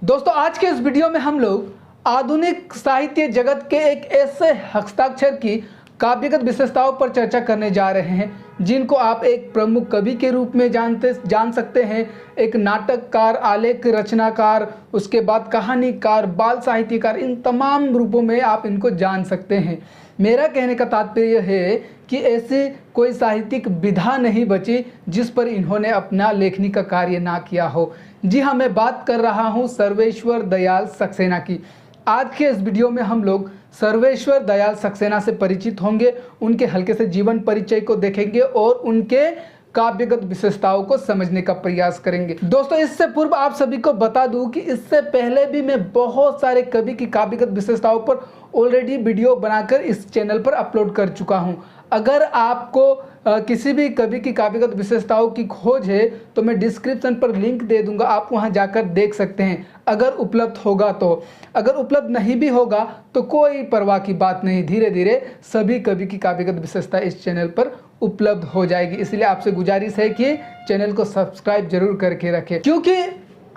दोस्तों आज के इस वीडियो में हम लोग आधुनिक साहित्य जगत के एक ऐसे हस्ताक्षर की काव्यगत विशेषताओं पर चर्चा करने जा रहे हैं जिनको आप एक प्रमुख कवि के रूप में जान सकते हैं, एक नाटककार, आलेख रचनाकार, उसके बाद कहानीकार, बाल साहित्यकार, इन तमाम रूपों में आप इनको जान सकते हैं। मेरा कहने का तात्पर्य है कि ऐसी कोई साहित्यिक विधा नहीं बची जिस पर इन्होंने अपना लेखनी का कार्य ना किया हो। जी हाँ, मैं बात कर रहा हूँ सर्वेश्वर दयाल सक्सेना की। आज के इस वीडियो में हम लोग सर्वेश्वर दयाल सक्सेना से परिचित होंगे, उनके हल्के से जीवन परिचय को देखेंगे और उनके काव्यगत विशेषताओं को समझने का प्रयास करेंगे। दोस्तों इससे पूर्व आप सभी को बता दूं कि इससे पहले भी मैं बहुत सारे कवि की काव्यगत विशेषताओं पर ऑलरेडी वीडियो बनाकर इस चैनल पर अपलोड कर चुका हूं। अगर आपको किसी भी कवि की काव्यगत विशेषताओं की खोज है तो मैं डिस्क्रिप्शन पर लिंक दे दूंगा, आप वहां जाकर देख सकते हैं अगर उपलब्ध होगा तो। अगर उपलब्ध नहीं भी होगा तो कोई परवाह की बात नहीं, धीरे धीरे सभी कवि की काव्यगत विशेषता इस चैनल पर उपलब्ध हो जाएगी। इसलिए आपसे गुजारिश है कि चैनल को सब्सक्राइब जरूर करके रखें, क्योंकि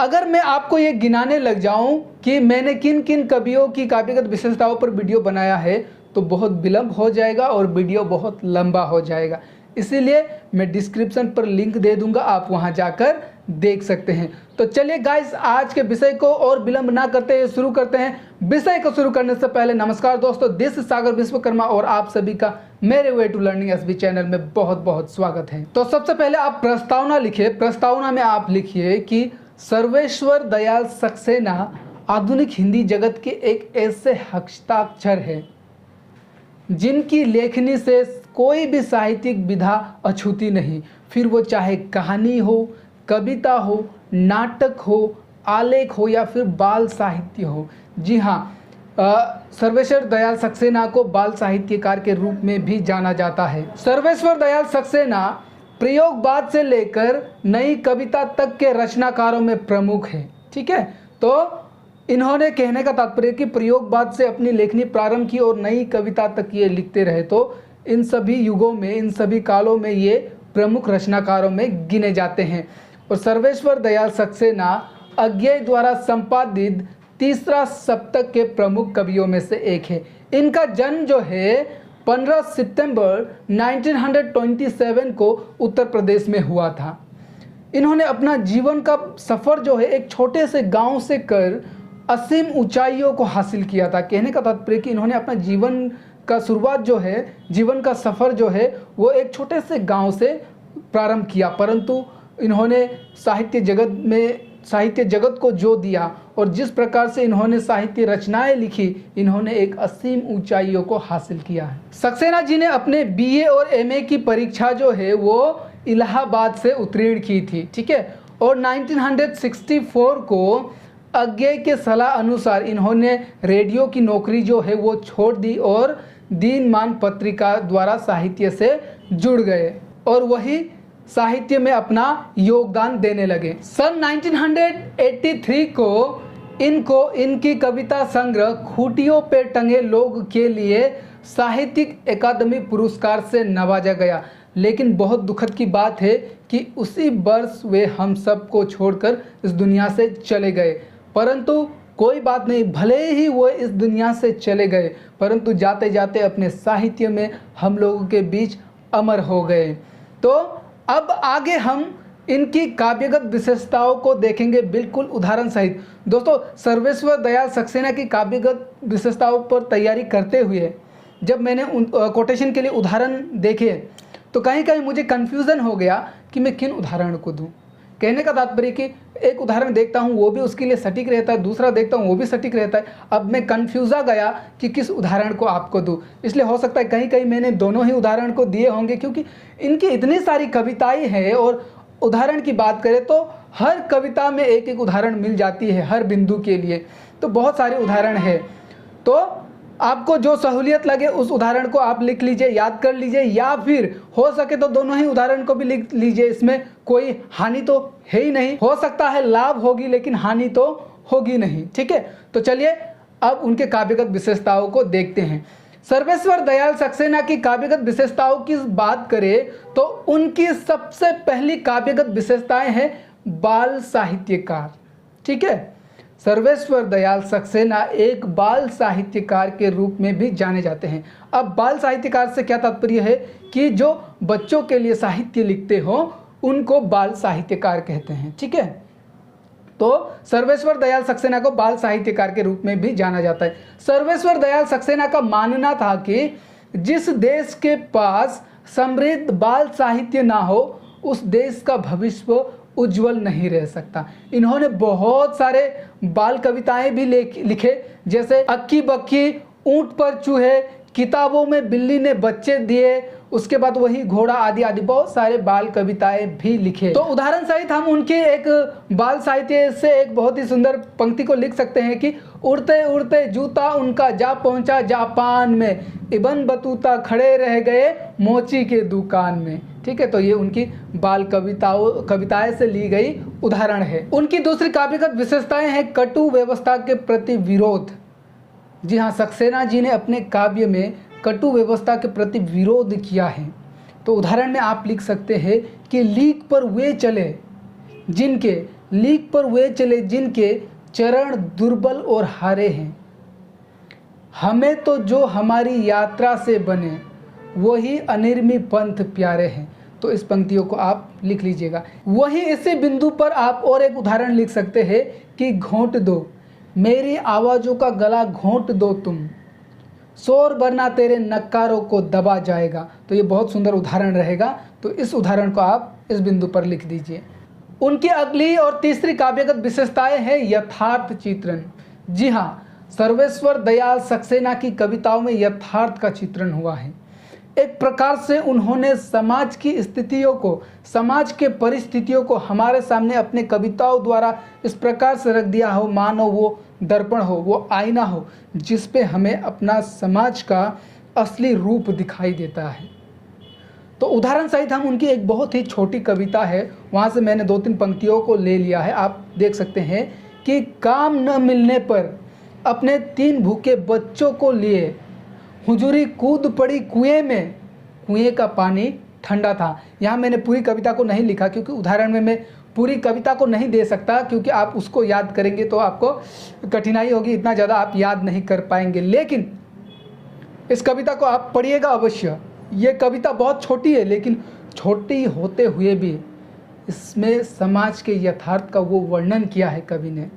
अगर मैं आपको ये गिनाने लग जाऊं कि मैंने किन किन कवियों की काव्यगत विशेषताओं पर वीडियो बनाया है तो बहुत विलंब हो जाएगा और वीडियो बहुत लंबा हो जाएगा। इसीलिए मैं डिस्क्रिप्शन पर लिंक दे दूंगा, आप वहां जाकर देख सकते हैं। तो चलिए गाइस, आज के विषय को और विलंब ना करते हुए शुरू करते हैं। विषय को शुरू करने से पहले नमस्कार दोस्तों, दिस इज सागर विश्वकर्मा और आप सभी का मेरे way to learning SB channel में बहुत बहुत स्वागत है। तो सबसे पहले आप प्रस्तावना लिखिए। प्रस्तावना में आप लिखिए कि सर्वेश्वर दयाल सक्सेना आधुनिक हिंदी जगत के एक ऐसे हस्ताक्षर है जिनकी लेखनी से कोई भी साहित्यिक विधा अछूती नहीं, फिर वो चाहे कहानी हो, कविता हो, नाटक हो, आलेख हो या फिर बाल साहित्य हो। जी हाँ, सर्वेश्वर दयाल सक्सेना को बाल साहित्यकार के रूप में भी जाना जाता है। सर्वेश्वर दयाल सक्सेना प्रयोगवाद से लेकर नई कविता तक के रचनाकारों में प्रमुख है। ठीक है, तो इन्होंने कहने का तात्पर्य कि प्रयोगवाद से अपनी लेखनी प्रारंभ की और नई कविता तक ये लिखते रहे, तो इन सभी युगों में, इन सभी कालों में ये प्रमुख रचनाकारों में गिने जाते हैं। और सर्वेश्वर दयाल सक्सेना अज्ञेय द्वारा संपादित तीसरा सप्तक के प्रमुख कवियों में से एक है। इनका जन्म जो है 15 सितंबर 1927 को उत्तर प्रदेश में हुआ था। इन्होंने अपना जीवन का सफ़र जो है एक छोटे से गांव से कर असीम ऊंचाइयों को हासिल किया था। कहने का तात्पर्य कि इन्होंने अपना जीवन का शुरुआत जो है, जीवन का सफ़र जो है वो एक छोटे से गांव से प्रारंभ किया, परंतु इन्होंने साहित्य जगत को जो दिया और जिस प्रकार से इन्होंने साहित्य रचनाएं लिखी, इन्होंने एक असीम ऊंचाइयों को हासिल किया है। सक्सेना जी ने अपने बीए और एमए की परीक्षा जो है वो इलाहाबाद से उत्तीर्ण की थी। ठीक है, और 1964 को अज्ञेय के सलाह अनुसार इन्होंने रेडियो की नौकरी जो है वो छोड़ दी और दिनमान पत्रिका द्वारा साहित्य से जुड़ गए और वही साहित्य में अपना योगदान देने लगे। सन 1983 को इनको इनकी कविता संग्रह खूंटियों पे टंगे लोग के लिए साहित्यिक अकादमी पुरस्कार से नवाजा गया। लेकिन बहुत दुखद की बात है कि उसी वर्ष वे हम सब को छोड़कर इस दुनिया से चले गए। परंतु कोई बात नहीं, भले ही वो इस दुनिया से चले गए परंतु जाते जाते अपने साहित्य में हम लोगों के बीच अमर हो गए। तो अब आगे हम इनकी काव्यगत विशेषताओं को देखेंगे बिल्कुल उदाहरण सहित। दोस्तों सर्वेश्वर दयाल सक्सेना की काव्यगत विशेषताओं पर तैयारी करते हुए जब मैंने कोटेशन के लिए उदाहरण देखे तो कहीं कहीं मुझे कन्फ्यूज़न हो गया कि मैं किन उदाहरण को दूं। कहने का तात्पर्य कि एक उदाहरण देखता हूं वो भी उसके लिए सटीक रहता है, दूसरा देखता हूं वो भी सटीक रहता है। अब मैं कन्फ्यूज़ा गया कि किस उदाहरण को आपको दूं, इसलिए हो सकता है कहीं कहीं मैंने दोनों ही उदाहरण को दिए होंगे, क्योंकि इनकी इतनी सारी कविताएं हैं और उदाहरण की बात करें तो हर कविता में एक एक उदाहरण मिल जाती है हर बिंदु के लिए, तो बहुत सारे उदाहरण हैं। तो आपको जो सहूलियत लगे उस उदाहरण को आप लिख लीजिए, याद कर लीजिए, या फिर हो सके तो दोनों ही उदाहरण को भी लिख लीजिए। इसमें कोई हानि तो है ही नहीं, हो सकता है लाभ होगी लेकिन हानि तो होगी नहीं। ठीक है, तो चलिए अब उनके काव्यगत विशेषताओं को देखते हैं। सर्वेश्वर दयाल सक्सेना की काव्यगत विशेषताओं की बात करें तो उनकी सबसे पहली काव्यगत विशेषताएं हैं बाल साहित्यकार। ठीक है, सर्वेश्वर दयाल सक्सेना एक बाल साहित्यकार के रूप में भी जाने जाते हैं। अब बाल साहित्यकार से क्या तात्पर्य है कि जो बच्चों के लिए साहित्य लिखते हो उनको बाल साहित्यकार कहते हैं। ठीक है, तो सर्वेश्वर दयाल सक्सेना को बाल साहित्यकार के रूप में भी जाना जाता है। सर्वेश्वर दयाल सक्सेना का मानना था कि जिस देश के पास समृद्ध बाल साहित्य ना हो उस देश का भविष्य उज्जवल नहीं रह सकता। इन्होंने बहुत सारे बाल कविताएं भी लिखे, जैसे अक्की बक्की, ऊंट पर चूहे, किताबों में बिल्ली ने बच्चे दिए, उसके बाद वही घोड़ा आदि आदि बहुत सारे बाल कविताएं भी लिखे। तो उदाहरण सहित हम उनके एक बाल साहित्य से एक बहुत ही सुंदर पंक्ति को लिख सकते हैं कि उड़ते उड़ते जूता उनका जा पहुंचा जापान में, इब्न बतूता खड़े रह गए मोची के दुकान में। ठीक है, तो ये उनकी बाल कविताएं से ली गई उदाहरण है। उनकी दूसरी काव्यगत विशेषताएं हैं कटु व्यवस्था के प्रति विरोध। जी हाँ, सक्सेना जी ने अपने काव्य में कटु व्यवस्था के प्रति विरोध किया है। तो उदाहरण में आप लिख सकते हैं कि लीक पर वे चले जिनके चरण दुर्बल और हारे हैं, हमें तो जो हमारी यात्रा से बने वही अनिर्मी पंथ प्यारे हैं। तो इस पंक्तियों को आप लिख लीजिएगा। वहीं इसी बिंदु पर आप और एक उदाहरण लिख सकते हैं कि घोंट दो मेरी आवाज़ों का गला, घोंट दो तुम, शोर वरना तेरे नक्कारों को दबा जाएगा। तो ये बहुत सुंदर उदाहरण रहेगा, तो इस उदाहरण को आप इस बिंदु पर लिख दीजिए। उनकी अगली और तीसरी काव्यगत विशेषताएं हैं यथार्थ चित्रण। जी हाँ, सर्वेश्वर दयाल सक्सेना की कविताओं में यथार्थ का चित्रण हुआ है। एक प्रकार से उन्होंने समाज की स्थितियों को, समाज के परिस्थितियों को हमारे सामने अपने कविताओं द्वारा इस प्रकार से रख दिया हो मानो वो दर्पण हो, वो आईना हो, जिस पे हमें अपना समाज का असली रूप दिखाई देता है। तो उदाहरण सहित हम उनकी एक बहुत ही छोटी कविता है, वहाँ से मैंने 2-3 पंक्तियों को ले लिया है। आप देख सकते हैं कि काम न मिलने पर अपने 3 भूखे बच्चों को लिए हुजूरी कूद पड़ी कुएं में, कुएं का पानी ठंडा था। यहाँ मैंने पूरी कविता को नहीं लिखा क्योंकि उदाहरण में मैं पूरी कविता को नहीं दे सकता, क्योंकि आप उसको याद करेंगे तो आपको कठिनाई होगी, इतना ज़्यादा आप याद नहीं कर पाएंगे। लेकिन इस कविता को आप पढ़िएगा अवश्य। ये कविता बहुत छोटी है, लेकिन छोटी होते हुए भी इसमें समाज के यथार्थ का वो वर्णन किया है कवि ने,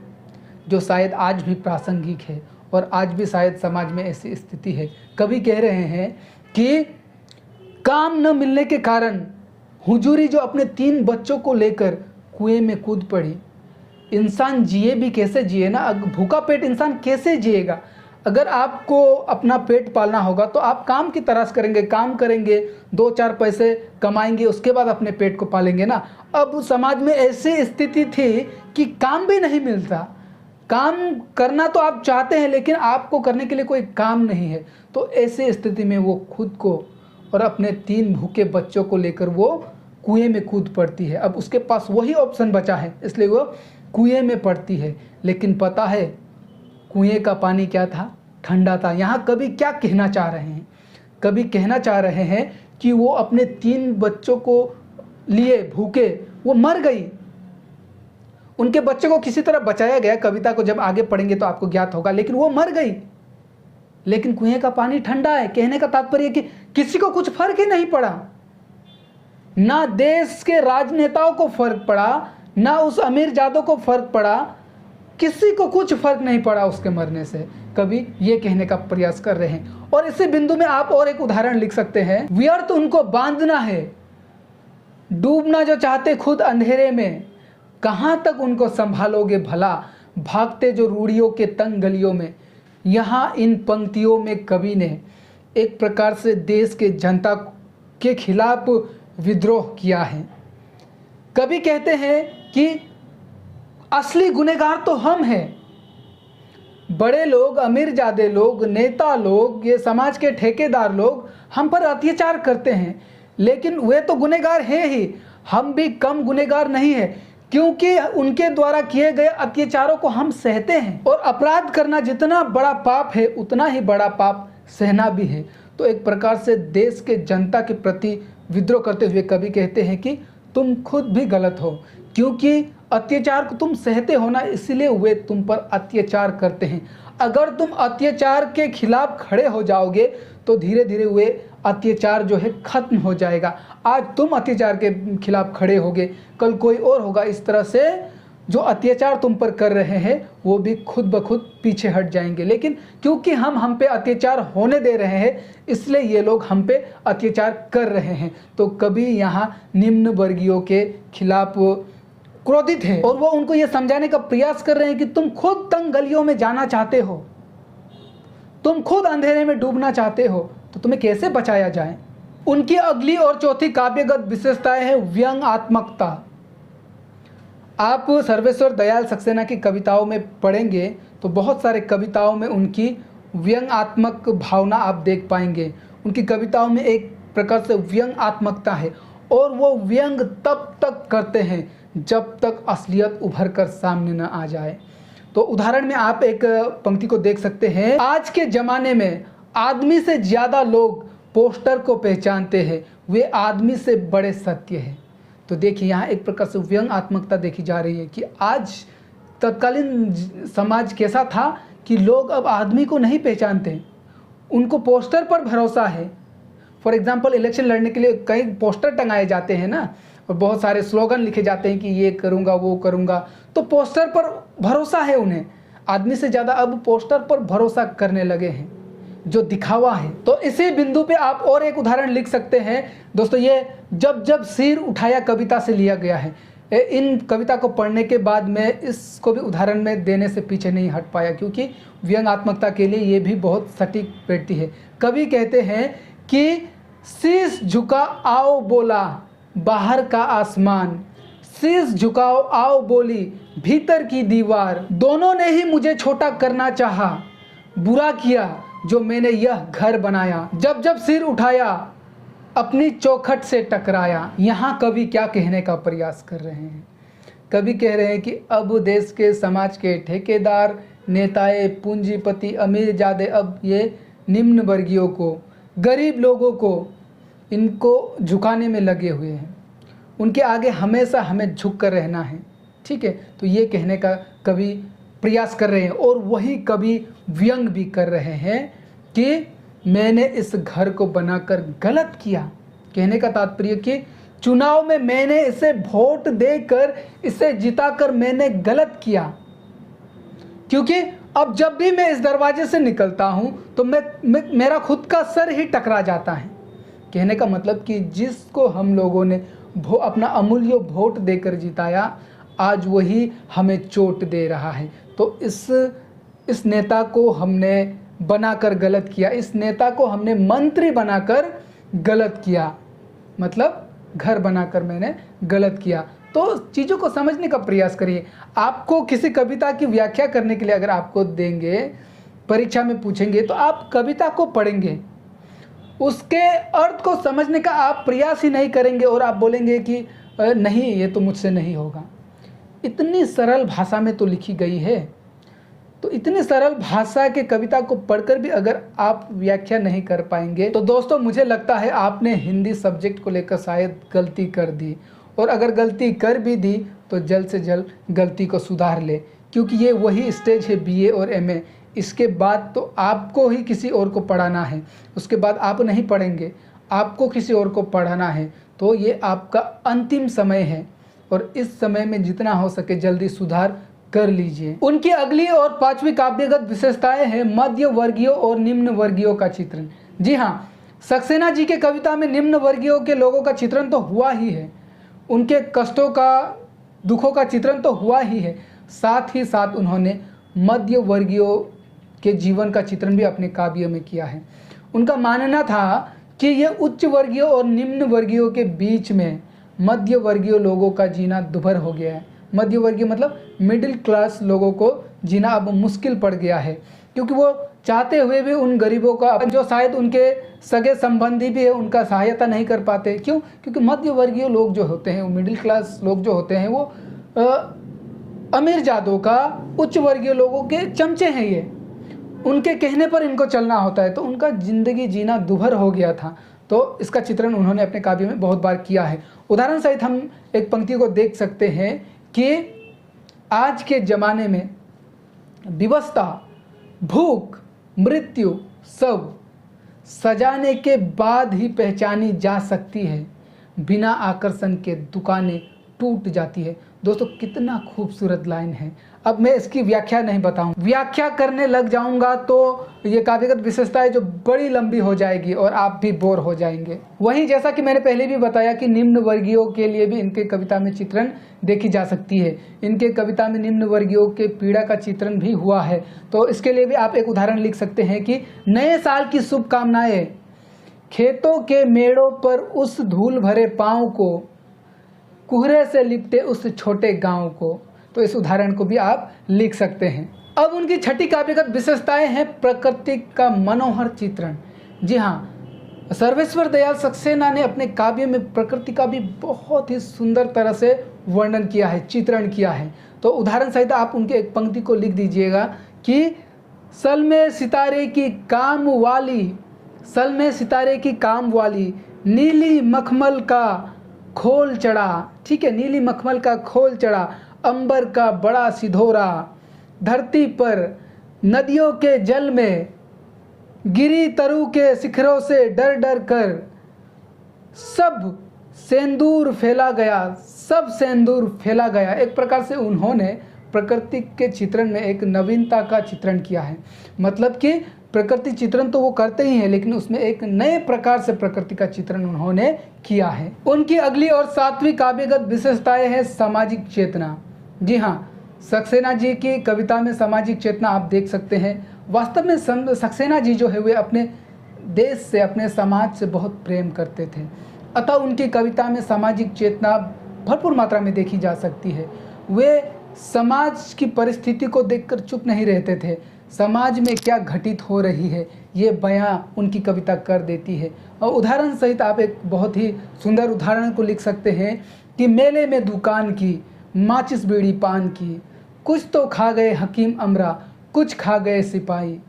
जो शायद आज भी प्रासंगिक है और आज भी शायद समाज में ऐसी स्थिति है। कवि कह रहे हैं कि काम न मिलने के कारण हुजूरी जो अपने 3 बच्चों को लेकर कुएं में कूद पड़ी। इंसान जिए भी कैसे जिए ना, भूखा पेट इंसान कैसे जिएगा। अगर आपको अपना पेट पालना होगा तो आप काम की तलाश करेंगे, काम करेंगे, 2-4 पैसे कमाएंगे, उसके बाद अपने पेट को पालेंगे ना। अब समाज में ऐसी स्थिति थी कि काम भी नहीं मिलता। काम करना तो आप चाहते हैं लेकिन आपको करने के लिए कोई काम नहीं है। तो ऐसी स्थिति में वो खुद को और अपने 3 भूखे बच्चों को लेकर वो कुएं में कूद पड़ती है। अब उसके पास वही ऑप्शन बचा है, इसलिए वो कुएं में पड़ती है। लेकिन पता है कुएं का पानी क्या था? ठंडा था। यहाँ कवि क्या कहना चाह रहे हैं? कवि कहना चाह रहे हैं कि वो अपने 3 बच्चों को लिए भूखे वो मर गई। उनके बच्चे को किसी तरह बचाया गया, कविता को जब आगे पढ़ेंगे तो आपको ज्ञात होगा, लेकिन वो मर गई। लेकिन कुएं का पानी ठंडा है। कहने का तात्पर्य कि किसी को कुछ फर्क ही नहीं पड़ा, ना देश के राजनेताओं को फर्क पड़ा, ना उस अमीरजादों को फर्क पड़ा, किसी को कुछ फर्क नहीं पड़ा उसके मरने से। कवि ये कहने का प्रयास कर रहे हैं। और इसी बिंदु में आप और एक उदाहरण लिख सकते हैं, व्यर्थ उनको बांधना है, डूबना जो चाहते खुद अंधेरे में, कहाँ तक उनको संभालोगे भला, भागते जो रूढ़ियों के तंग गलियों में। यहाँ इन पंक्तियों में कवि ने एक प्रकार से देश के जनता के खिलाफ विद्रोह किया है। कवि कहते हैं कि असली गुनहगार तो हम हैं। बड़े लोग, अमीरजादे लोग, नेता लोग, ये समाज के ठेकेदार लोग हम पर अत्याचार करते हैं, लेकिन वे तो गुनहगार हैं ही, हम भी कम गुनहगार नहीं है, क्योंकि उनके द्वारा किए गए अत्याचारों को हम सहते हैं। और अपराध करना जितना बड़ा पाप है उतना ही बड़ा पाप सहना भी है। तो एक प्रकार से देश के जनता के प्रति विद्रोह करते हुए कवि कहते हैं कि तुम खुद भी गलत हो, क्योंकि अत्याचार को तुम सहते हो ना, इसलिए वे तुम पर अत्याचार करते हैं। अगर तुम अत्याचार के खिलाफ खड़े हो जाओगे तो धीरे धीरे वे अत्याचार जो है खत्म हो जाएगा। आज तुम अत्याचार के खिलाफ खड़े होगे, कल कोई और होगा। इस तरह से जो अत्याचार तुम पर कर रहे हैं वो भी खुद ब खुद पीछे हट जाएंगे। लेकिन क्योंकि हम पे अत्याचार होने दे रहे हैं, इसलिए ये लोग हम पे अत्याचार कर रहे हैं। तो कभी यहाँ निम्न वर्गीयों के खिलाफ क्रोधित है और वो उनको ये समझाने का प्रयास कर रहे हैं कि तुम खुद तंग गलियों में जाना चाहते हो, तुम खुद अंधेरे में डूबना चाहते हो, तो तुम्हें कैसे बचाया जाए। उनकी अगली और चौथी काव्यगत विशेषताएं हैं व्यंग्यात्मकता। आप सर्वेश्वर दयाल सक्सेना की कविताओं में पढ़ेंगे तो बहुत सारे कविताओं में उनकी व्यंग्यात्मक भावना आप देख पाएंगे। उनकी कविताओं में एक प्रकार से व्यंग्यात्मकता है और वो व्यंग तब तक करते हैं जब तक असलियत उभर कर सामने न आ जाए। तो उदाहरण में आप एक पंक्ति को देख सकते हैं, आज के ज़माने में आदमी से ज़्यादा लोग पोस्टर को पहचानते हैं, वे आदमी से बड़े सत्य हैं। तो देखिए यहाँ एक प्रकार से व्यंग्यात्मकता देखी जा रही है कि आज तत्कालीन समाज कैसा था कि लोग अब आदमी को नहीं पहचानते, उनको पोस्टर पर भरोसा है। फॉर एग्जांपल इलेक्शन लड़ने के लिए कई पोस्टर टंगाए जाते हैं ना, और बहुत सारे स्लोगन लिखे जाते हैं कि ये करूँगा वो करूँगा, तो पोस्टर पर भरोसा है उन्हें। आदमी से ज़्यादा अब पोस्टर पर भरोसा करने लगे हैं, जो दिखावा है। तो इसी बिंदु पे आप और एक उदाहरण लिख सकते हैं दोस्तों। ये जब जब सिर उठाया कविता से लिया गया है। इन कविता को पढ़ने के बाद मैं इसको भी उदाहरण में देने से पीछे नहीं हट पाया, क्योंकि व्यंग्यात्मकता के लिए ये भी बहुत सटीक बैठती है। कवि कहते हैं कि शीश झुका आओ बोला बाहर का आसमान, शीश झुकाओ आओ बोली भीतर की दीवार, दोनों ने ही मुझे छोटा करना चाहा, बुरा किया जो मैंने यह घर बनाया, जब जब सिर उठाया अपनी चौखट से टकराया। यहाँ कवि क्या कहने का प्रयास कर रहे हैं? कवि कह रहे हैं कि अब देश के समाज के ठेकेदार, नेताएं, पूंजीपति, अमीरजादे अब ये निम्न वर्गीयों को, गरीब लोगों को, इनको झुकाने में लगे हुए हैं। उनके आगे हमेशा हमें झुक कर रहना है। ठीक है, तो ये कहने का कवि प्रयास कर रहे हैं। और वही कवि व्यंग भी कर रहे हैं कि मैंने इस घर को बनाकर गलत किया। कहने का तात्पर्य कि चुनाव में मैंने इसे वोट देकर, इसे जिताकर मैंने गलत किया, क्योंकि अब जब भी मैं इस दरवाजे से निकलता हूं तो मेरा खुद का सर ही टकरा जाता है। कहने का मतलब कि जिसको हम लोगों ने अपना अमूल्य वोट देकर जिताया, आज वही हमें चोट दे रहा है। तो इस नेता को हमने बनाकर गलत किया, इस नेता को हमने मंत्री बनाकर गलत किया, मतलब घर बनाकर मैंने गलत किया। तो चीज़ों को समझने का प्रयास करिए। आपको किसी कविता की व्याख्या करने के लिए अगर आपको देंगे, परीक्षा में पूछेंगे, तो आप कविता को पढ़ेंगे, उसके अर्थ को समझने का आप प्रयास ही नहीं करेंगे और आप बोलेंगे कि नहीं, ये तो मुझसे नहीं होगा। इतनी सरल भाषा में तो लिखी गई है, तो इतनी सरल भाषा के कविता को पढ़कर भी अगर आप व्याख्या नहीं कर पाएंगे तो दोस्तों मुझे लगता है आपने हिंदी सब्जेक्ट को लेकर शायद गलती कर दी। और अगर गलती कर भी दी तो जल्द से जल्द गलती को सुधार ले, क्योंकि ये वही स्टेज है बीए और एमए। इसके बाद तो आपको ही किसी और को पढ़ाना है, उसके बाद आप नहीं पढ़ेंगे, आपको किसी और को पढ़ाना है। तो ये आपका अंतिम समय है और इस समय में जितना हो सके जल्दी सुधार कर लीजिए। उनकी अगली और पांचवी काव्यगत विशेषताएं हैं मध्य वर्गीयों और निम्न वर्गीयों का चित्रण। जी हाँ, सक्सेना जी के कविता में निम्न वर्गीयों के लोगों का चित्रण तो हुआ ही है, उनके कष्टों का, दुखों का चित्रण तो हुआ ही है, साथ ही साथ उन्होंने मध्य वर्गीयों के जीवन का चित्रण भी अपने काव्य में किया है। उनका मानना था कि यह उच्च वर्गीयों और निम्न वर्गीयों के बीच में मध्य वर्गीय लोगों का जीना दुभर हो गया है। मध्य वर्गीय मतलब मिडिल क्लास लोगों को जीना अब मुश्किल पड़ गया है, क्योंकि वो चाहते हुए भी उन गरीबों का, जो शायद उनके सगे संबंधी भी है, उनका सहायता नहीं कर पाते। क्यों? क्योंकि मध्य वर्गीय लोग जो होते हैं, वो मिडिल क्लास लोग जो होते हैं, वो अमीरजादों का, उच्च वर्गीय लोगों के चमचे हैं। ये उनके कहने पर इनको चलना होता है, तो उनका ज़िंदगी जीना दुभर हो गया था। तो इसका चित्रण उन्होंने अपने काव्य में बहुत बार किया है। उदाहरण सहित हम एक पंक्ति को देख सकते हैं कि आज के ज़माने में विवशता, भूख, मृत्यु सब सजाने के बाद ही पहचानी जा सकती है, बिना आकर्षण के दुकानें टूट जाती है। दोस्तों कितना खूबसूरत लाइन है। अब मैं इसकी व्याख्या नहीं बताऊं, व्याख्या करने लग जाऊंगा तो ये काव्यगत विशेषताएं जो बड़ी लंबी हो जाएगी और आप भी बोर हो जाएंगे। वहीं जैसा कि मैंने पहले भी बताया कि निम्न वर्गीयों के लिए भी इनके कविता में चित्रण देखी जा सकती है। इनके कविता में निम्न वर्गीयों के पीड़ा का चित्रण भी हुआ है। तो इसके लिए भी आप एक उदाहरण लिख सकते हैं कि नए साल की शुभकामनाएं, खेतों के मेड़ों पर उस धूल भरे पाँव को, कुहरे से लिपटे उस छोटे गांव को। तो इस उदाहरण को भी आप लिख सकते हैं। अब उनकी छठी काव्यगत विशेषताएं हैं प्रकृति का मनोहर चित्रण। जी हाँ, सर्वेश्वर दयाल सक्सेना ने अपने काव्य में प्रकृति का भी बहुत ही सुंदर तरह से वर्णन किया है, चित्रण किया है। तो उदाहरण सहित आप उनके एक पंक्ति को लिख दीजिएगा कि सल में सितारे की काम वाली, सल में सितारे की काम वाली, नीली मखमल का खोल चढ़ा, ठीक है, नीली मखमल का खोल चढ़ा, अंबर का बड़ा सिधोरा, धरती पर नदियों के जल में गिरी तरु के शिखरों से डर डर कर सब सेंदूर फैला गया, सब सेंदूर फैला गया। एक प्रकार से उन्होंने प्रकृति के चित्रण में एक नवीनता का चित्रण किया है। मतलब कि प्रकृति चित्रण तो वो करते ही हैं, लेकिन उसमें एक नए प्रकार से प्रकृति का चित्रण उन्होंने किया है। उनकी अगली और सातवीं काव्यगत विशेषताएं है सामाजिक चेतना। जी हाँ, सक्सेना जी की कविता में सामाजिक चेतना आप देख सकते हैं। वास्तव में सक्सेना जी जो है वे अपने देश से, अपने समाज से बहुत प्रेम करते थे, अतः उनकी कविता में सामाजिक चेतना भरपूर मात्रा में देखी जा सकती है। वे समाज की परिस्थिति को देखकर चुप नहीं रहते थे, समाज में क्या घटित हो रही है ये बयां उनकी कविता कर देती है। और उदाहरण सहित आप एक बहुत ही सुंदर उदाहरण को लिख सकते हैं कि मेले में दुकान की, माचिस बीड़ी पान की, कुछ तो खा गए हकीम अमरा, कुछ खा गए सिपाही,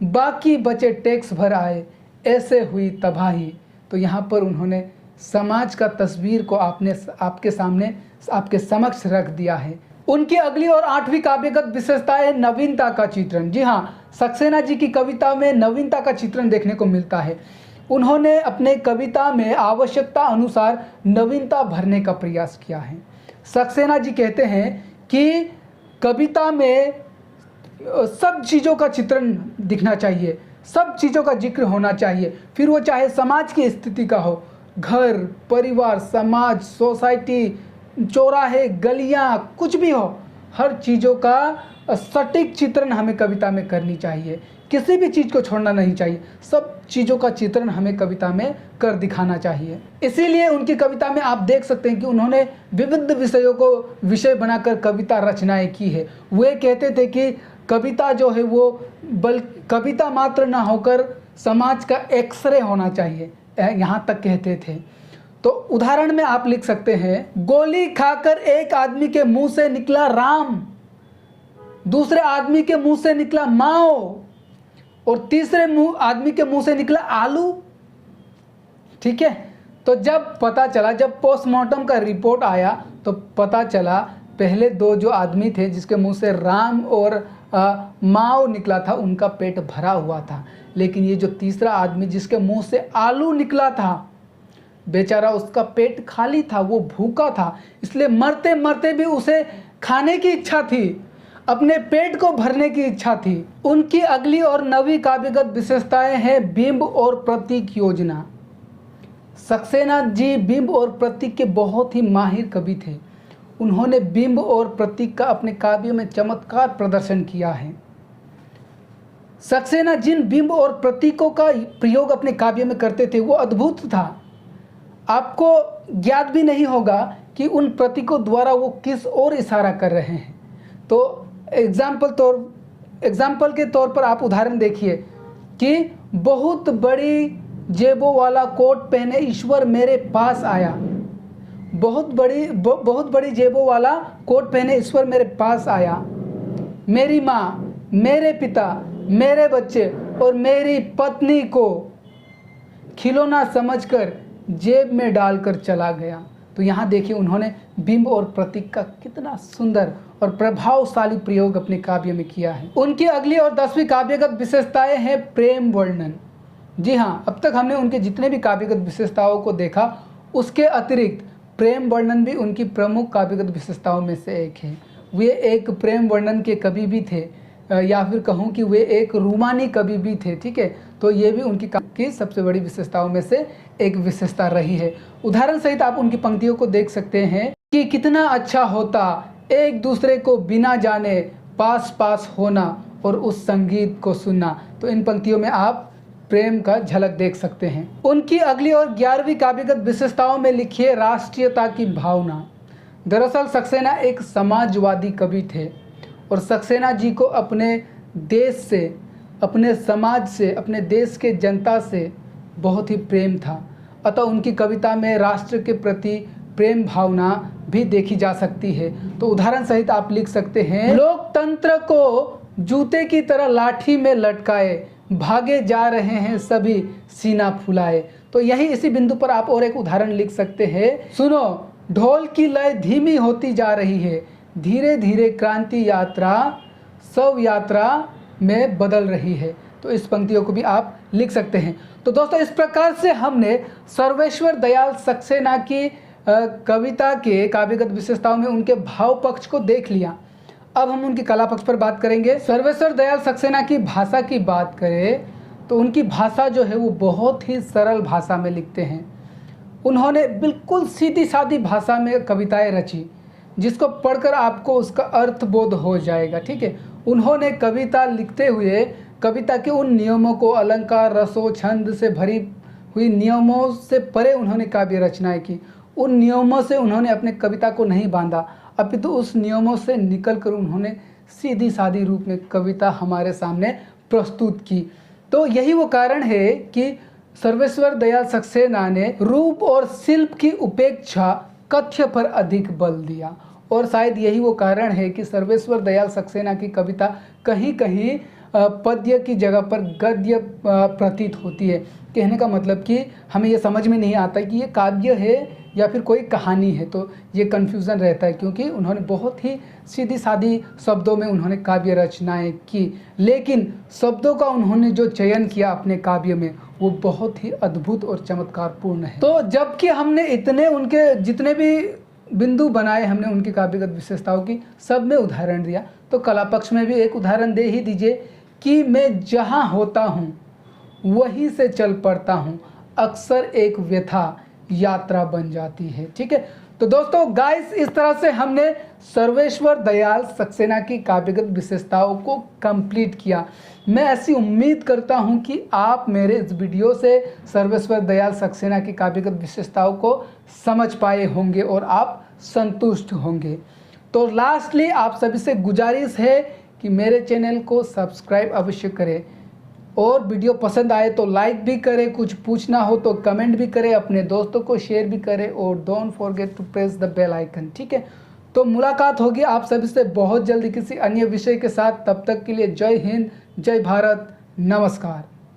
बाकी बचे टैक्स भर आए, ऐसे हुई तबाही। तो यहाँ पर उन्होंने समाज का तस्वीर को आपके सामने, आपके समक्ष रख दिया है। उनकी अगली और आठवीं काव्यगत विशेषता है नवीनता का चित्रण। जी हाँ, सक्सेना जी की कविता में नवीनता का चित्रण देखने को मिलता है। उन्होंने अपने कविता में आवश्यकता अनुसार नवीनता भरने का प्रयास किया है। सक्सेना जी कहते हैं कि कविता में सब चीज़ों का चित्रण दिखना चाहिए, सब चीज़ों का जिक्र होना चाहिए, फिर वो चाहे समाज की स्थिति का हो, घर, परिवार, समाज, सोसाइटी, चौराहे, गलियां, कुछ भी हो, हर चीज़ों का सटीक चित्रण हमें कविता में करनी चाहिए। किसी भी चीज़ को छोड़ना नहीं चाहिए, सब चीज़ों का चित्रण हमें कविता में कर दिखाना चाहिए। इसीलिए उनकी कविता में आप देख सकते हैं कि उन्होंने विविध विषयों को विषय बनाकर कविता रचनाएं की है। वे कहते थे कि कविता जो है वो कविता मात्र ना होकर समाज का एक्सरे होना चाहिए, यहाँ तक कहते थे। तो उदाहरण में आप लिख सकते हैं, गोली खाकर एक आदमी के मुंह से निकला राम, दूसरे आदमी के मुंह से निकला माओ, और तीसरे आदमी के मुंह से निकला आलू। ठीक है, तो जब पता चला, जब पोस्टमार्टम का रिपोर्ट आया तो पता चला पहले दो जो आदमी थे जिसके मुंह से राम और माओ निकला था, उनका पेट भरा हुआ था, लेकिन ये जो तीसरा आदमी जिसके मुंह से आलू निकला था, बेचारा उसका पेट खाली था, वो भूखा था, इसलिए मरते मरते भी उसे खाने की इच्छा थी, अपने पेट को भरने की इच्छा थी। उनकी अगली और नवी काव्यगत विशेषताएं हैं बिंब और प्रतीक योजना। सक्सेना जी बिंब और प्रतीक के बहुत ही माहिर कवि थे। उन्होंने बिंब और प्रतीक का अपने काव्य में चमत्कार प्रदर्शन किया है। सक्सेना जिन बिंब और प्रतीकों का प्रयोग अपने काव्य में करते थे वो अद्भुत था। आपको ज्ञात भी नहीं होगा कि उन प्रतीकों द्वारा वो किस ओर इशारा कर रहे हैं। तो एग्जाम्पल के तौर पर आप उदाहरण देखिए कि बहुत बड़ी जेबों वाला कोट पहने ईश्वर मेरे पास आया, बहुत बड़ी जेबों वाला कोट पहने ईश्वर मेरे पास आया, मेरी माँ, मेरे पिता, मेरे बच्चे और मेरी पत्नी को खिलौना समझकर जेब में डालकर चला गया। तो यहाँ देखिए उन्होंने बिंब और प्रतीक का कितना सुंदर और प्रभावशाली प्रयोग अपने काव्य में किया है। उनकी अगली और 10वीं काव्यगत विशेषताएं हैं प्रेम वर्णन। जी हाँ, अब तक हमने उनके जितने भी काव्यगत विशेषताओं को देखा, उसके अतिरिक्त प्रेम वर्णन भी उनकी प्रमुख काव्यगत विशेषताओं में से एक है। वे एक प्रेम वर्णन के कवि भी थे, या फिर कहूँ कि वे एक रूमानी कवि भी थे। ठीक है, तो ये भी उनकी सबसे बड़ी विशेषताओं में से एक विशेषता रही है। उदाहरण सहित आप उनकी पंक्तियों को देख सकते हैं कि कितना अच्छा होता एक दूसरे को बिना जाने पास पास होना और उस संगीत को सुनना। तो इन पंक्तियों में आप प्रेम का झलक देख सकते हैं। उनकी अगली और 11वीं काव्यगत विशेषताओं में लिखी है राष्ट्रीयता की भावना। दरअसल सक्सेना एक समाजवादी कवि थे और सक्सेना जी को अपने देश से, अपने समाज से, अपने देश के जनता से बहुत ही प्रेम था। अतः उनकी कविता में राष्ट्र के प्रति प्रेम भावना भी देखी जा सकती है। तो उदाहरण सहित आप लिख सकते हैं, लोकतंत्र को जूते की तरह लाठी में लटकाए भागे जा रहे हैं सभी सीना फुलाए। तो यही इसी बिंदु पर आप और एक उदाहरण लिख सकते हैं, सुनो ढोल की लय धीमी होती जा रही है, धीरे धीरे क्रांति यात्रा शव यात्रा में बदल रही है। तो इस पंक्तियों को भी आप लिख सकते हैं। तो दोस्तों, इस प्रकार से हमने सर्वेश्वर दयाल सक्सेना की कविता के काव्यगत विशेषताओं में उनके भाव पक्ष को देख लिया। अब हम उनकी कला पक्ष पर बात करेंगे। सर्वेश्वर दयाल सक्सेना की भाषा की बात करें तो उनकी भाषा जो है वो बहुत ही सरल भाषा में लिखते हैं। उन्होंने बिल्कुल सीधी सादी भाषा में कविताएं रची, जिसको पढ़कर आपको उसका अर्थ बोध हो जाएगा। ठीक है, उन्होंने कविता लिखते हुए कविता के उन नियमों को, अलंकार, रसों, छंद से भरी हुई नियमों से परे उन्होंने काव्य रचनाएं की। उन नियमों से उन्होंने अपने कविता को नहीं बांधा, अपितु उस नियमों से निकलकर उन्होंने सीधी सादी रूप में कविता हमारे सामने प्रस्तुत की। तो यही वो कारण है कि सर्वेश्वर दयाल सक्सेना ने रूप और शिल्प की उपेक्षा कथ्य पर अधिक बल दिया। और शायद यही वो कारण है कि सर्वेश्वर दयाल सक्सेना की कविता कहीं कहीं पद्य की जगह पर गद्य प्रतीत होती है। कहने का मतलब कि हमें ये समझ में नहीं आता कि ये काव्य है या फिर कोई कहानी है। तो ये कन्फ्यूज़न रहता है, क्योंकि उन्होंने बहुत ही सीधी सादी शब्दों में उन्होंने काव्य रचनाएं की, लेकिन शब्दों का उन्होंने जो चयन किया अपने काव्य में वो बहुत ही अद्भुत और चमत्कारपूर्ण है। तो जबकि हमने इतने उनके जितने भी बिंदु बनाए, हमने उनकी काव्यगत विशेषताओं की, सब में उदाहरण दिया, तो कला पक्ष में भी एक उदाहरण दे ही दीजिए कि मैं जहाँ होता हूँ वहीं से चल पड़ता हूँ, अक्सर एक व्यथा यात्रा बन जाती है। ठीक है, तो दोस्तों गाइस, इस तरह से हमने सर्वेश्वर दयाल सक्सेना की काव्यगत विशेषताओं को कंप्लीट किया। मैं ऐसी उम्मीद करता हूं कि आप मेरे इस वीडियो से सर्वेश्वर दयाल सक्सेना की काव्यगत विशेषताओं को समझ पाए होंगे और आप संतुष्ट होंगे। तो लास्टली आप सभी से गुजारिश है कि मेरे चैनल को सब्सक्राइब अवश्य करें, और वीडियो पसंद आए तो लाइक भी करें, कुछ पूछना हो तो कमेंट भी करें, अपने दोस्तों को शेयर भी करें, और don't forget to press the bell icon. ठीक है, तो मुलाकात होगी आप सभी से बहुत जल्दी किसी अन्य विषय के साथ। तब तक के लिए जय हिंद, जय भारत, नमस्कार।